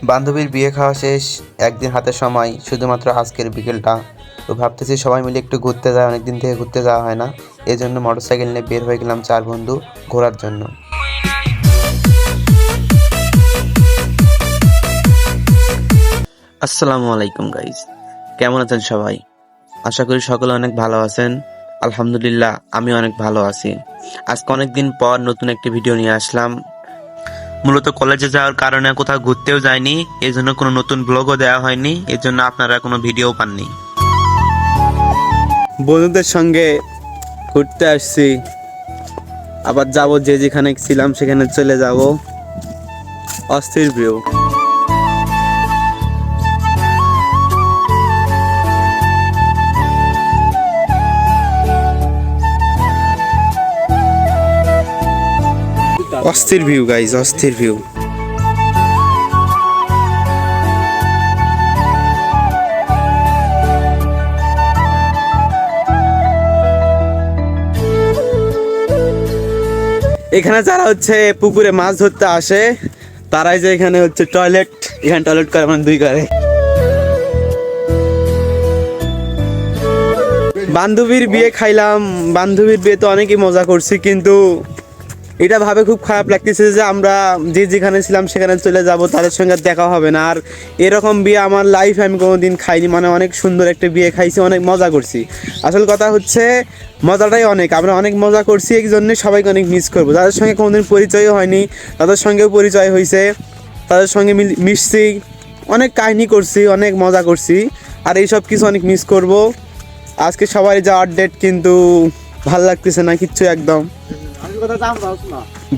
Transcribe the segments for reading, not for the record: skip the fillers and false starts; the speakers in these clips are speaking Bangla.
বান্ধবীর বিয়ে খাওয়া শেষ, একদিন হাতে সময়, শুধুমাত্র আজকের বিকেলটা। তো ভাবতেছি সবাই মিলে একটু ঘুরতে যায়, অনেকদিন থেকে ঘুরতে যাওয়া হয় না। এই জন্য মোটরসাইকেল নিয়ে বের হয়ে গেলাম 4 বন্ধু ঘোরার জন্য। আসসালামু আলাইকুম গাইজ, কেমন আছেন সবাই? আশা করি সকলে অনেক ভালো আছেন। আলহামদুলিল্লাহ, আমি অনেক ভালো আছি। আজকে অনেকদিন পর নতুন একটি ভিডিও নিয়ে আসলাম। মূলত কলেজে যাওয়ার কারণে কোথাও ঘুরতেও যায়নি, এই জন্য কোনো নতুন ব্লগও দেওয়া হয়নি, এই জন্য আপনারা কোনো ভিডিও পাননি। বন্ধুদের সঙ্গে ঘুরতে আসছি, আবার যাব, যে যেখানে ছিলাম সেখানে চলে যাব। অস্থির ভিউ। অস্থির ভিউ গাইজ, অস্থির ভিউ। এখানে যারা হচ্ছে পুকুরে মাছ ধরতে আসে, তারাই যে এখানে হচ্ছে টয়লেট, এখানে টয়লেট করে মানে 2 করে। বান্ধবীর বিয়ে খাইলাম, বান্ধবীর বিয়ে তো অনেকই মজা করছি, কিন্তু এটা ভাবে খুব খারাপ লাগতেছে যে আমরা যে যেখানে ছিলাম সেখানে চলে যাব, তাদের সঙ্গে দেখা হবে না। আর এরকম বিয়ে আমার লাইফে আমি কোনোদিন খাইনি। মানে অনেক সুন্দর একটা বিয়ে খাইছি, অনেক মজা করছি। আসল কথা হচ্ছে মজাটাই অনেক, আমরা অনেক মজা করছি, এই জন্যই সবাইকে অনেক মিস করবো। যাদের সঙ্গে কোনোদিন পরিচয়ও হয়নি তাদের সঙ্গেও পরিচয় হয়েছে, তাদের সঙ্গে মিশছি, অনেক কাহিনী করছি, অনেক মজা করছি। আর এইসব কিছু অনেক মিস করব। আজকে সবাই যাওয়ার ডেট, কিন্তু ভাল লাগতেছে না কিচ্ছু একদম।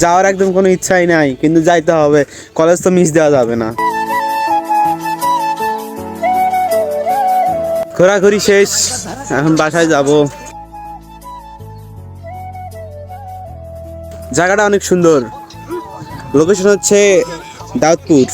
যাওয়ার একদম কোনো ইচ্ছাই নাই, কিন্তু যাইতে হবে, কলেজ তো মিস দেওয়া যাবে না। ঘোরাঘুরি শেষ, এখন বাসায় যাব। জায়গাটা অনেক সুন্দর, লোকেশন হচ্ছে দাউদপুর।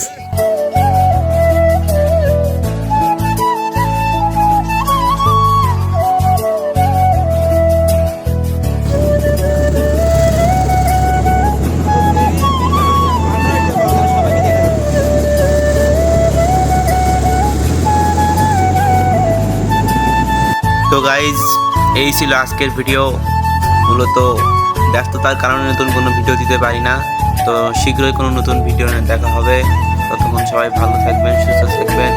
তো গাইজ, এই ছিল আজকের ভিডিও। মূলত ব্যস্ততার কারণে নতুন কোনো ভিডিও দিতে পারি না। তো শীঘ্রই কোনো নতুন ভিডিও নিয়ে দেখা হবে। ততক্ষণ সবাই ভালো থাকবেন, সুস্থ থাকবেন।